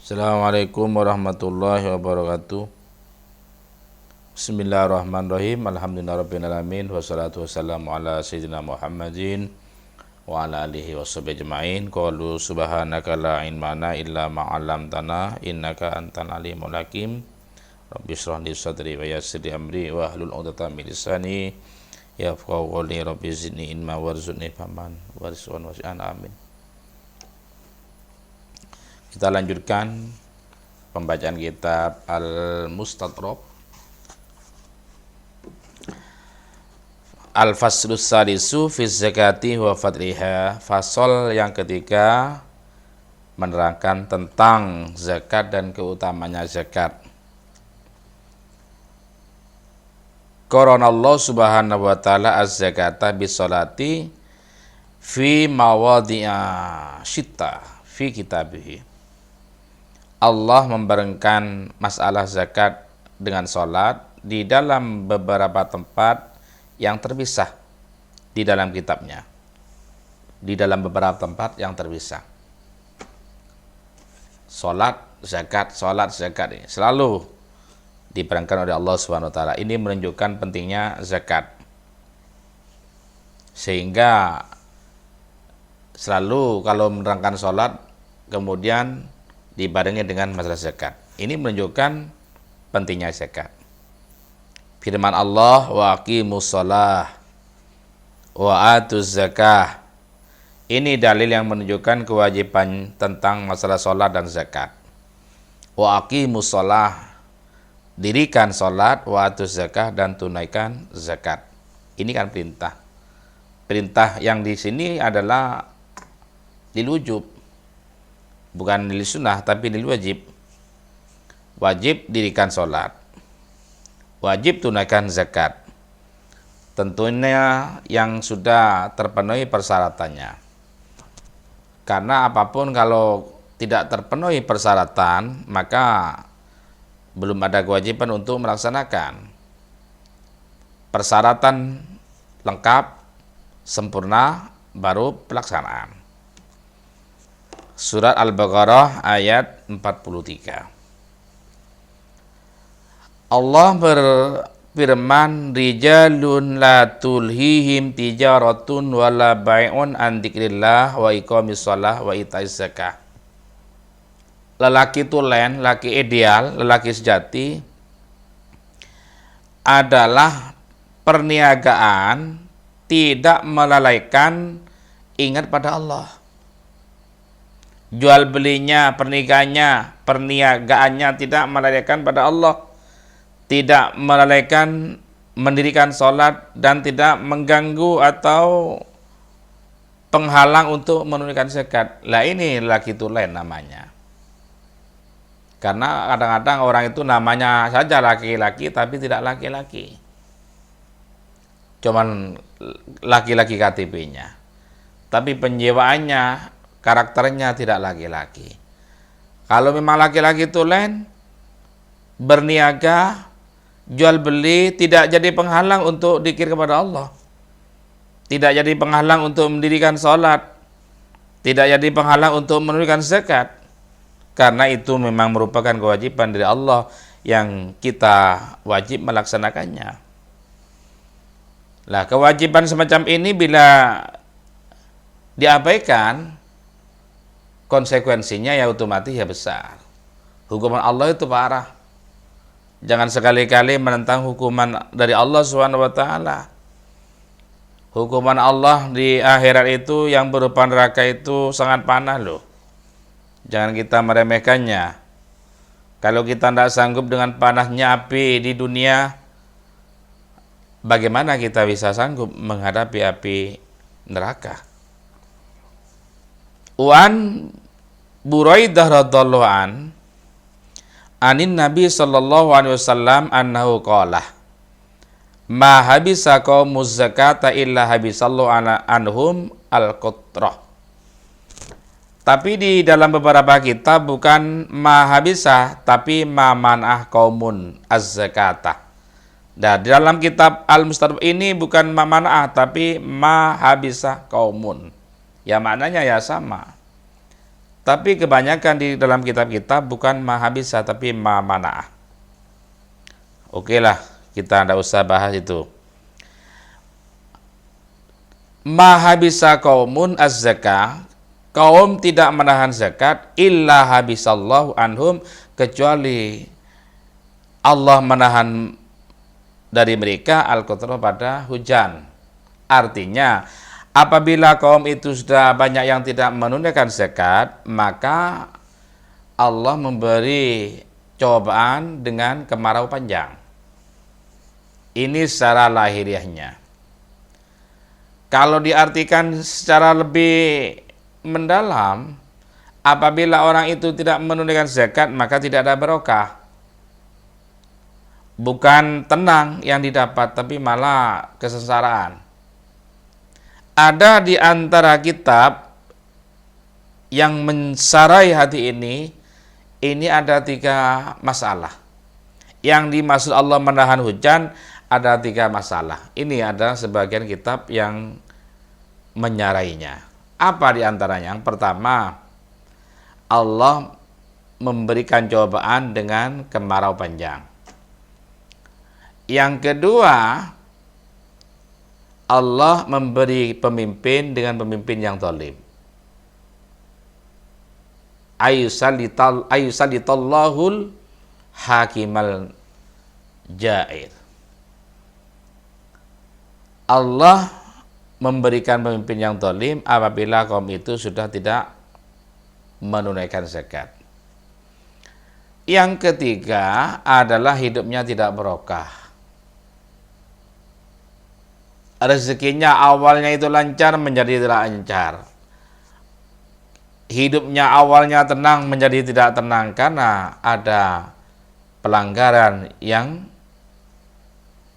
Assalamualaikum warahmatullahi wabarakatuh. Bismillahirrahmanirrahim. Alhamdulillahirrabbilalamin. Wassalatu wassalamu ala sayyidina Muhammadin wa ala alihi washabihi ajma'in. Qalu subhanaka la ilma lana illa ma 'allamtana innaka antal alimul hakim. Rabbi shrah li sadri wa yassir li amri wa hlul 'uqdatam min lisani yafqahu qawli. Rabbi zidni ilma warzuqni fahman warzuqni wasi'an. Amin. Kita lanjutkan pembacaan kitab Al-Mustadrak Al-Faslus Salisu fi Zakati wa Fadliha. Fasol yang ketiga menerangkan tentang zakat dan keutamanya zakat. Qaranallahu subhanahu wa ta'ala az-zakata bisolati fi mawadhi'a syitta fi kitabihi. Allah membarengkan masalah zakat dengan sholat di dalam beberapa tempat yang terpisah di dalam kitabnya. Di dalam beberapa tempat yang terpisah. Sholat, zakat ini selalu dibarengkan oleh Allah SWT. Ini menunjukkan pentingnya zakat. Sehingga selalu kalau menerangkan sholat kemudian dibarengi dengan masalah zakat. Ini menunjukkan pentingnya zakat. Firman Allah, wa aqimus shalah wa atuz zakah. Ini dalil yang menunjukkan kewajiban tentang masalah sholat dan zakat. Wa aqimus shalah, dirikan sholat, wa atuz zakah, dan tunaikan zakat. Ini kan perintah. Perintah yang di sini adalah dilujub. Bukan lil sunnah, tapi lil wajib. Wajib dirikan sholat, wajib tunaikan zakat. Tentunya yang sudah terpenuhi persyaratannya. Karena apapun kalau tidak terpenuhi persyaratan, maka belum ada kewajiban untuk melaksanakan. Persyaratan lengkap, sempurna, baru pelaksanaan. Surat Al-Baqarah ayat 43. Allah berfirman, rijalun la tulhihim tijaratun wala bai'un an dzikrillah wa iqamis shalah wa itaiz zakah. Lelaki tulen, lelaki ideal, lelaki sejati adalah perniagaan tidak melalaikan ingat pada Allah. Jual belinya, pernikahannya, perniagaannya tidak melalaikan pada Allah, tidak melalaikan mendirikan sholat, dan tidak mengganggu atau penghalang untuk menunaikan zakat. Lah ini laki tulen namanya. Karena kadang-kadang orang itu namanya saja laki-laki tapi tidak laki-laki. Cuman laki-laki KTP-nya. Tapi penjiwaannya, karakternya tidak laki-laki. Kalau memang laki-laki tulen, berniaga, jual beli, tidak jadi penghalang untuk dzikir kepada Allah. Tidak jadi penghalang untuk mendirikan sholat. Tidak jadi penghalang untuk menunaikan zakat. Karena itu memang merupakan kewajiban dari Allah yang kita wajib melaksanakannya. Lah, kewajiban semacam ini bila diabaikan, konsekuensinya ya otomatis ya besar. Hukuman Allah itu parah. Jangan sekali-kali menentang hukuman dari Allah SWT. Hukuman Allah di akhirat itu yang berupa neraka itu sangat panas loh. Jangan kita meremehkannya. Kalau kita tidak sanggup dengan panasnya api di dunia, bagaimana kita bisa sanggup menghadapi api neraka? Wan Buraidah radhiyallahu anin Nabi sallallahu alaihi wasallam annahu qala ma habisa qaumuz zakata illa habisallahu anhum al-qutrah. Tapi di dalam beberapa kitab bukan ma habisa tapi ma man'ah qaumun az-zakata. Dan di dalam kitab Al-Mustadrak ini bukan ma man'ah tapi ma habisa qaumun. Ya maknanya ya sama. Tapi kebanyakan di dalam kitab-kitab bukan ma habisa tapi ma mana'ah. Oke lah, kita tidak usah bahas itu. Ma habisa qaumun az-zakah, kaum tidak menahan zakat illa habisallahu anhum, kecuali Allah menahan dari mereka al-qatra pada hujan. Artinya apabila kaum itu sudah banyak yang tidak menunaikan zakat, maka Allah memberi cobaan dengan kemarau panjang. Ini secara lahiriahnya. Kalau diartikan secara lebih mendalam, apabila orang itu tidak menunaikan zakat, maka tidak ada barokah. Bukan tenang yang didapat, tapi malah kesengsaraan. Ada di antara kitab yang mensarai hati ini ada 3 masalah. Yang dimaksud Allah menahan hujan, ada 3 masalah. Ini ada sebagian kitab yang menyarainya. Apa di antaranya? Yang pertama, Allah memberikan cobaan dengan kemarau panjang. Yang kedua, Allah memberi pemimpin dengan pemimpin yang zalim. Ayyusallitallahul hakimal ja'ir. Allah memberikan pemimpin yang zalim apabila kaum itu sudah tidak menunaikan zakat. Yang ketiga adalah hidupnya tidak barokah. Rezekinya awalnya itu lancar menjadi tidak lancar. Hidupnya awalnya tenang menjadi tidak tenang karena ada pelanggaran yang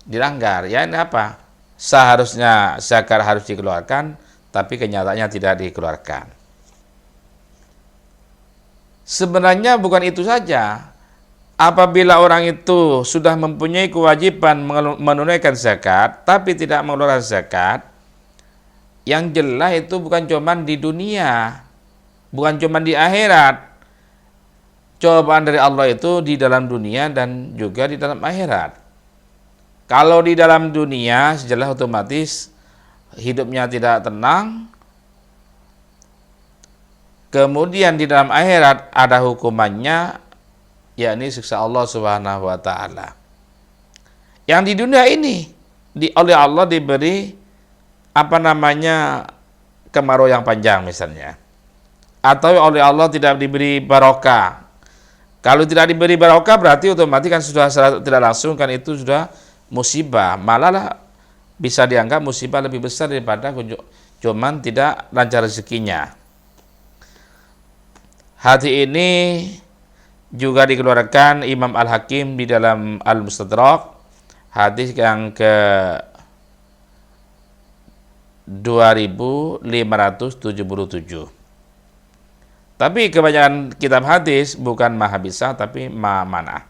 dilanggar. Ya ini apa? Seharusnya zakat harus dikeluarkan, tapi kenyataannya tidak dikeluarkan. Sebenarnya bukan itu saja. Apabila orang itu sudah mempunyai kewajiban menunaikan zakat, tapi tidak mengeluarkan zakat, yang jelas itu bukan cuma di dunia, bukan cuma di akhirat. Cobaan dari Allah itu di dalam dunia dan juga di dalam akhirat. Kalau di dalam dunia, jelas otomatis hidupnya tidak tenang. Kemudian di dalam akhirat ada hukumannya, yakni siksa Allah Subhanahu wa taala. Yang di dunia ini oleh Allah diberi kemarau yang panjang misalnya. Atau oleh Allah tidak diberi barokah. Kalau tidak diberi barokah berarti otomatis kan sudah tidak langsung kan itu sudah musibah. Malah bisa dianggap musibah lebih besar daripada cuman tidak lancar rezekinya. Hati ini juga dikeluarkan Imam Al-Hakim di dalam Al-Mustadrak, hadis yang ke 2577. Tapi kebanyakan kitab hadis bukan mahabisa tapi mana.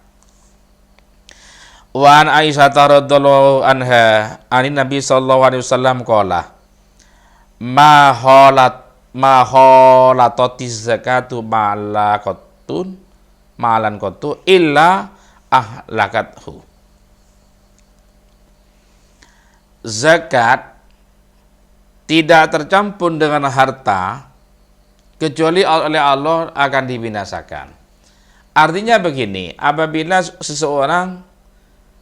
Wa an Aisyah radhiyallahu anha anin Nabi sallallahu alaihi wasallam qala ma halatotiz zakatu malan qatu illa ahlakathu. Zakat tidak tercampur dengan harta kecuali oleh Allah akan dibinasakan. Artinya begini, apabila seseorang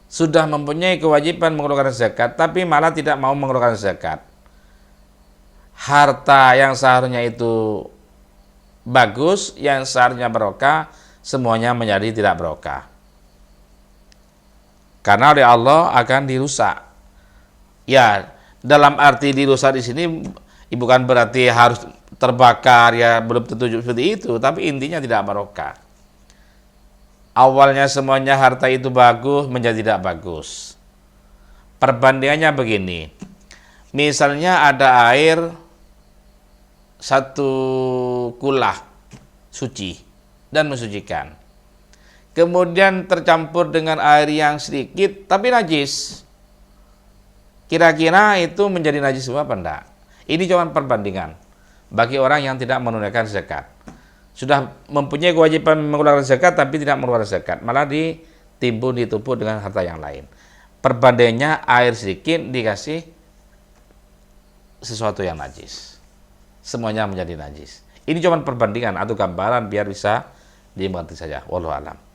sudah mempunyai kewajiban mengeluarkan zakat tapi malah tidak mau mengeluarkan zakat, harta yang seharusnya itu bagus, yang seharusnya barokah, semuanya menjadi tidak barokah. Karena oleh Allah akan dirusak. Ya, dalam arti dirusak di sini bukan berarti harus terbakar, ya belum tentu seperti itu, tapi intinya tidak barokah. Awalnya semuanya harta itu bagus menjadi tidak bagus. Perbandingannya begini. Misalnya ada air 1 kulah suci dan mensucikan. Kemudian tercampur dengan air yang sedikit tapi najis. Kira-kira itu menjadi najis apa enggak? Ini cuma perbandingan bagi orang yang tidak menunaikan zakat. sudah mempunyai kewajiban mengeluarkan zakat tapi tidak mengeluarkan zakat, malah ditimbun, ditumpuk dengan harta yang lain. Perbandingannya air sedikit dikasih sesuatu yang najis, semuanya menjadi najis. Ini cuma perbandingan atau gambaran biar bisa dimengerti saja. Wallahu alam.